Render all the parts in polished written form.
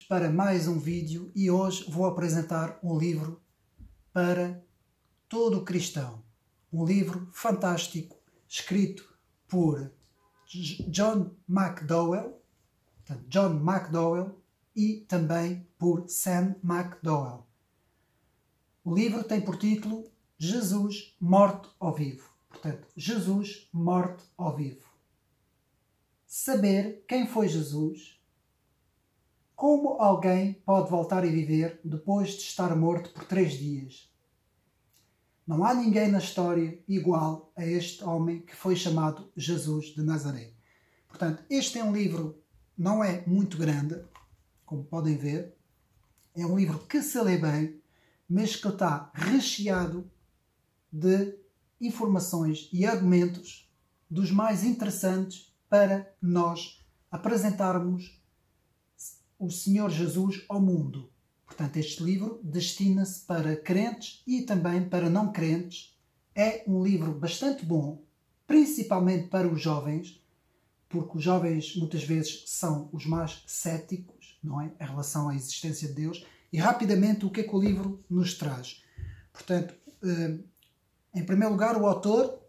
para mais um vídeo e hoje vou apresentar um livro para todo cristão. Um livro fantástico, escrito por John McDowell e também por Sam McDowell. O livro tem por título Jesus Morto ao Vivo. Portanto, Jesus Morto ao Vivo. Saber quem foi Jesus, como alguém pode voltar a viver depois de estar morto por 3 dias. Não há ninguém na história igual a este homem que foi chamado Jesus de Nazaré. Portanto, este é um livro, não é muito grande, como podem ver. É um livro que se lê bem, mas que está recheado de informações e argumentos dos mais interessantes para nós apresentarmos o Senhor Jesus ao mundo. Portanto, este livro destina-se para crentes e também para não crentes. É um livro bastante bom, principalmente para os jovens, porque os jovens muitas vezes são os mais céticos, não é, em relação à existência de Deus. E rapidamente o que é que o livro nos traz? Portanto, em primeiro lugar, o autor,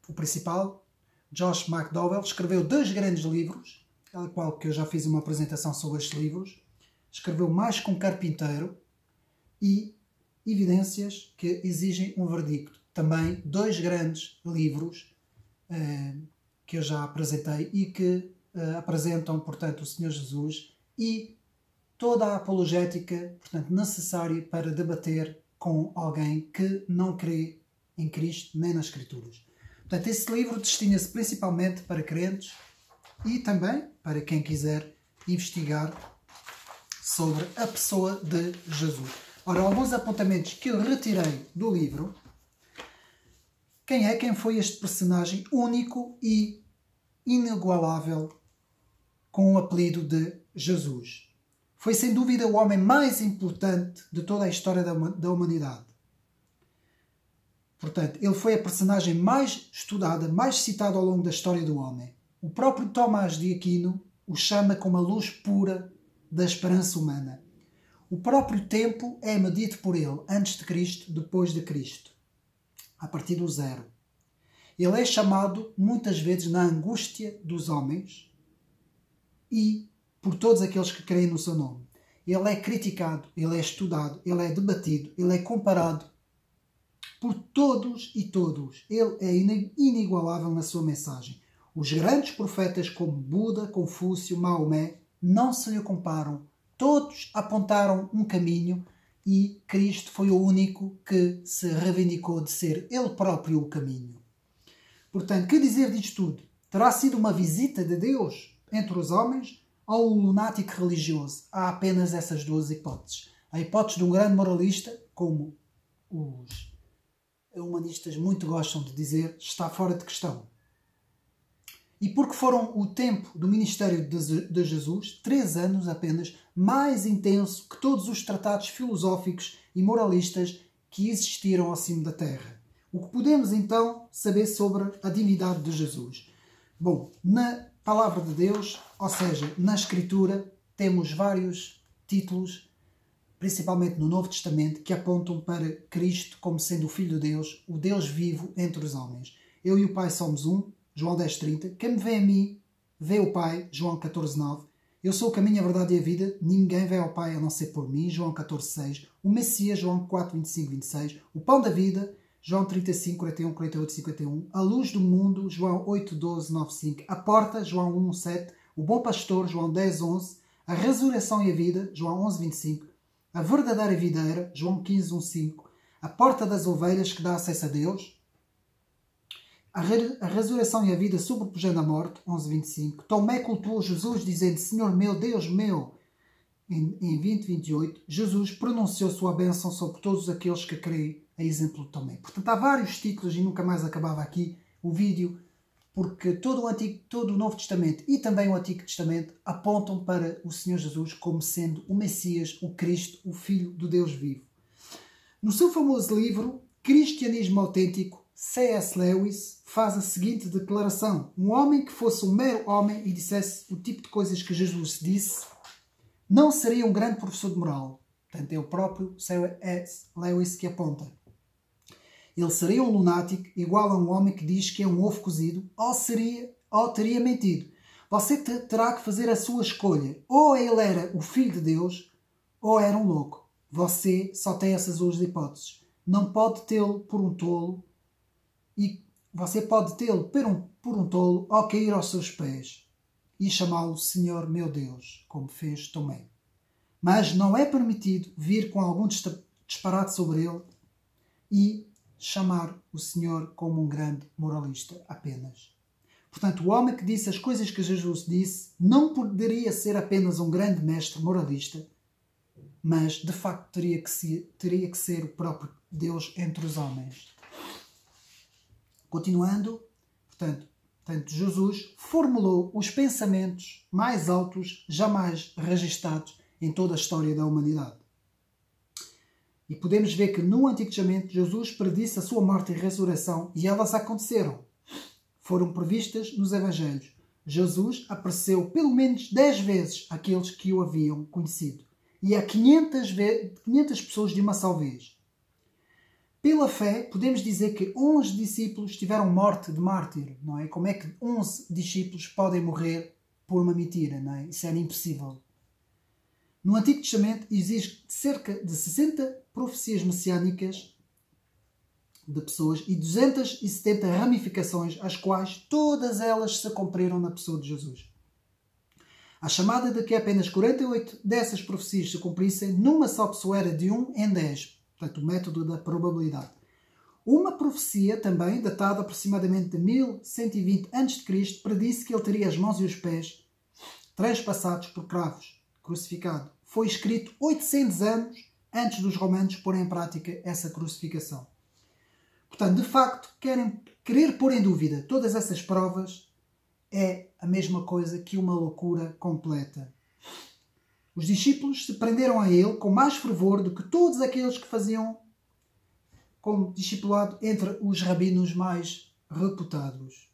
o principal, Josh McDowell, escreveu 2 grandes livros, ao qual que eu já fiz uma apresentação sobre estes livros. Escreveu Mais que um Carpinteiro e Evidências que Exigem um Verdicto. Também 2 grandes livros que eu já apresentei e que apresentam, portanto, o Senhor Jesus e toda a apologética, portanto, necessária para debater com alguém que não crê em Cristo nem nas Escrituras. Portanto, esse livro destina-se principalmente para crentes e também para quem quiser investigar sobre a pessoa de Jesus. Ora, alguns apontamentos que eu retirei do livro. Quem foi este personagem único e inigualável com o apelido de Jesus? Foi sem dúvida o homem mais importante de toda a história da humanidade. Portanto, ele foi a personagem mais estudada, mais citada ao longo da história do homem. O próprio Tomás de Aquino o chama como a luz pura da esperança humana. O próprio tempo é medido por ele, antes de Cristo, depois de Cristo, a partir do 0. Ele é chamado, muitas vezes, na angústia dos homens e por todos aqueles que creem no seu nome. Ele é criticado, ele é estudado, ele é debatido, ele é comparado por todos e todos. Ele é inigualável na sua mensagem. Os grandes profetas como Buda, Confúcio, Maomé não se lhe comparam. Todos apontaram um caminho e Cristo foi o único que se reivindicou de ser ele próprio o caminho. Portanto, que dizer disto tudo? Terá sido uma visita de Deus entre os homens ou um lunático religioso? Há apenas essas 2 hipóteses. A hipótese de um grande moralista, como os humanistas muito gostam de dizer, está fora de questão. E porque foram o tempo do ministério de Jesus, 3 anos apenas, mais intenso que todos os tratados filosóficos e moralistas que existiram ao cimo da terra. O que podemos então saber sobre a divindade de Jesus? Bom, na Palavra de Deus, ou seja, na Escritura, temos vários títulos, principalmente no Novo Testamento, que apontam para Cristo como sendo o Filho de Deus, o Deus vivo entre os homens. Eu e o Pai somos um, João 10,30. Quem me vê a mim, vê o Pai, João 14,9. Eu sou o caminho, a verdade e a vida. Ninguém vê ao Pai a não ser por mim, João 14,6. O Messias, João 4,25, 26. O Pão da Vida, João 35, 41, 48, 51. A Luz do Mundo, João 8, 12, 9, 5. A Porta, João 1, 7. O Bom Pastor, João 10, 11. A Ressurreição e a Vida, João 11, 25. A Verdadeira Videira, João 15, 1, 5. A Porta das Ovelhas, que dá acesso a Deus. A ressurreição e a vida sobrepujando a morte, 11.25. Tomé cultuou Jesus dizendo, Senhor meu, Deus meu. Em 20.28, Jesus pronunciou sua bênção sobre todos aqueles que creem, a exemplo de Tomé. Portanto, há vários títulos e nunca mais acabava aqui o vídeo, porque todo o Novo Testamento e também o Antigo Testamento apontam para o Senhor Jesus como sendo o Messias, o Cristo, o Filho do Deus vivo. No seu famoso livro, Cristianismo Autêntico, C.S. Lewis faz a seguinte declaração. Um homem que fosse um mero homem e dissesse o tipo de coisas que Jesus disse, não seria um grande professor de moral. Portanto, é o próprio C.S. Lewis que aponta. Ele seria um lunático igual a um homem que diz que é um ovo cozido ou teria mentido. Você terá que fazer a sua escolha. Ou ele era o Filho de Deus ou era um louco. Você só tem essas duas hipóteses. Não pode tê-lo por um tolo e você pode tê-lo por um tolo ou cair aos seus pés e chamá-lo Senhor meu Deus, como fez Tomé. Mas não é permitido vir com algum disparate sobre ele e chamar o Senhor como um grande moralista apenas. Portanto, o homem que disse as coisas que Jesus disse não poderia ser apenas um grande mestre moralista, mas de facto teria que ser o próprio Deus entre os homens. Continuando, portanto, Jesus formulou os pensamentos mais altos jamais registados em toda a história da humanidade. E podemos ver que no Antigo Testamento Jesus predisse a sua morte e ressurreição e elas aconteceram. Foram previstas nos Evangelhos. Jesus apareceu pelo menos 10 vezes àqueles que o haviam conhecido. E a 500 pessoas de uma só vez. Pela fé, podemos dizer que 11 discípulos tiveram morte de mártir, não é? Como é que 11 discípulos podem morrer por uma mentira, não é? Isso era impossível. No Antigo Testamento existe cerca de 60 profecias messiânicas de pessoas e 270 ramificações, as quais todas elas se cumpriram na pessoa de Jesus. A chamada de que apenas 48 dessas profecias se cumprissem numa só pessoa era de 1 em 10. Portanto, o método da probabilidade. Uma profecia, também datada aproximadamente de 1120 a.C., predisse que ele teria as mãos e os pés transpassados por cravos, crucificado. Foi escrito 800 anos antes dos romanos porem em prática essa crucificação. Portanto, de facto, querer pôr em dúvida todas essas provas é a mesma coisa que uma loucura completa. Os discípulos se prenderam a ele com mais fervor do que todos aqueles que faziam como discipulado entre os rabinos mais reputados.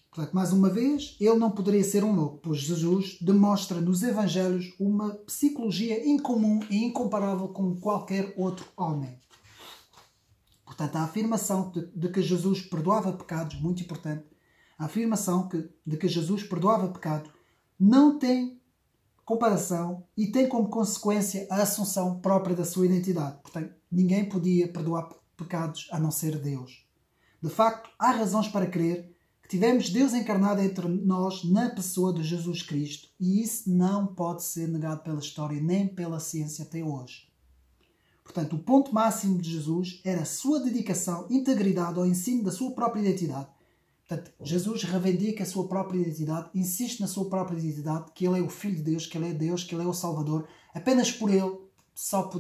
Portanto, mais uma vez, ele não poderia ser um louco, pois Jesus demonstra nos Evangelhos uma psicologia incomum e incomparável com qualquer outro homem. Portanto, a afirmação de que Jesus perdoava pecados, muito importante, a afirmação de que Jesus perdoava pecado não tem comparação e tem como consequência a assunção própria da sua identidade. Portanto, ninguém podia perdoar pecados a não ser Deus. De facto, há razões para crer que tivemos Deus encarnado entre nós na pessoa de Jesus Cristo e isso não pode ser negado pela história nem pela ciência até hoje. Portanto, o ponto máximo de Jesus era a sua dedicação, integridade ao ensino da sua própria identidade. Portanto, Jesus reivindica a sua própria identidade, insiste na sua própria identidade, que Ele é o Filho de Deus, que Ele é o Salvador. Apenas por Ele só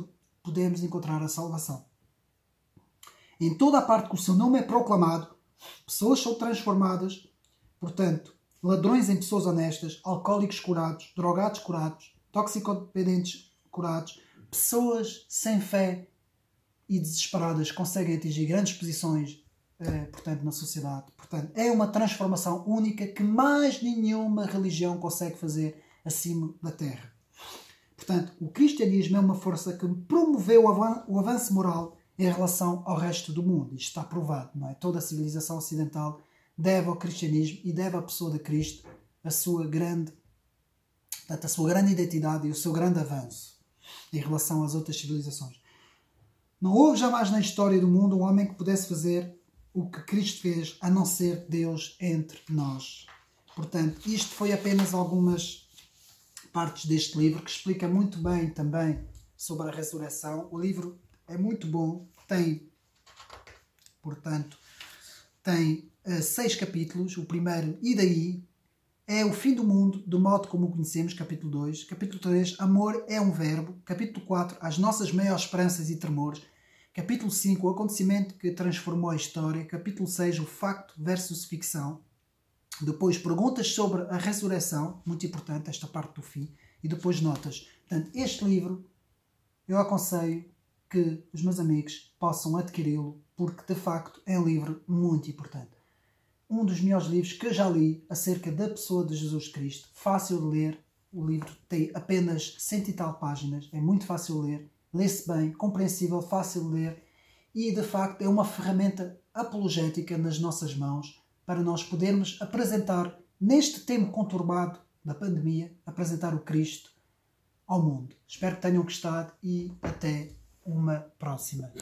podemos encontrar a salvação. Em toda a parte que o seu nome é proclamado, pessoas são transformadas, portanto, ladrões em pessoas honestas, alcoólicos curados, drogados curados, toxicodependentes curados, pessoas sem fé e desesperadas conseguem atingir grandes posições portanto, na sociedade. Portanto, é uma transformação única que mais nenhuma religião consegue fazer acima da terra. Portanto, o cristianismo é uma força que promoveu o avanço moral em relação ao resto do mundo. Isto está provado, não é? Toda a civilização ocidental deve ao cristianismo e deve à pessoa de Cristo a sua grande identidade e o seu grande avanço em relação às outras civilizações. Não houve jamais na história do mundo um homem que pudesse fazer o que Cristo fez, a não ser Deus entre nós. Portanto, isto foi apenas algumas partes deste livro que explica muito bem também sobre a ressurreição. O livro é muito bom, tem 6 capítulos. O primeiro, E daí? É o fim do mundo, do modo como o conhecemos, capítulo 2. Capítulo 3, Amor é um verbo. Capítulo 4, As nossas maiores esperanças e tremores. Capítulo 5, O acontecimento que transformou a história. Capítulo 6, O facto versus ficção. Depois, perguntas sobre a ressurreição, muito importante, esta parte do fim. E depois notas. Portanto, este livro, eu aconselho que os meus amigos possam adquiri-lo, porque de facto é um livro muito importante. Um dos melhores livros que eu já li acerca da pessoa de Jesus Cristo, fácil de ler, O livro tem apenas 100 e tal páginas, é muito fácil de ler, lê-se bem, compreensível, fácil de ler e, de facto, é uma ferramenta apologética nas nossas mãos para nós podermos apresentar, neste tempo conturbado da pandemia, apresentar o Cristo ao mundo. Espero que tenham gostado e até uma próxima.